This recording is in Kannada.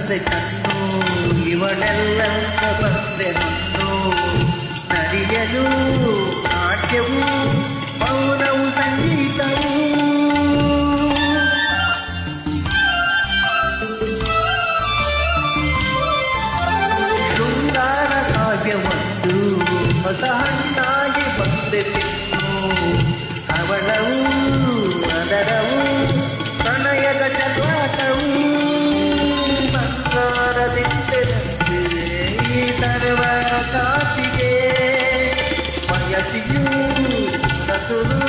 ತಂದೆ ಕಣ್ಣು ಇವಳೆಲ್ಲ ಬಂದೆ ಹಣ್ಣು ನರಿಯಲು ನಾಟ್ಯವು ಮೌನವು ಸಂಗೀತವು ಶೃಂಗಾರ ಕಾವ್ಯವೊಂದು ಹೊಸ ಹಣ್ಣಾಗಿ ಬಂದೆ ತಿನ್ನು ಅವಳವು ಅದರವು ಪ್ರಣಯದ ಚಟಾಟವು ಸಂಸಾರದಿಂದರಂತೆ ಈ ಸರ್ವ ಕಾಪಿಗೆ ಬಯಸಿಯೂ ಸಸುರು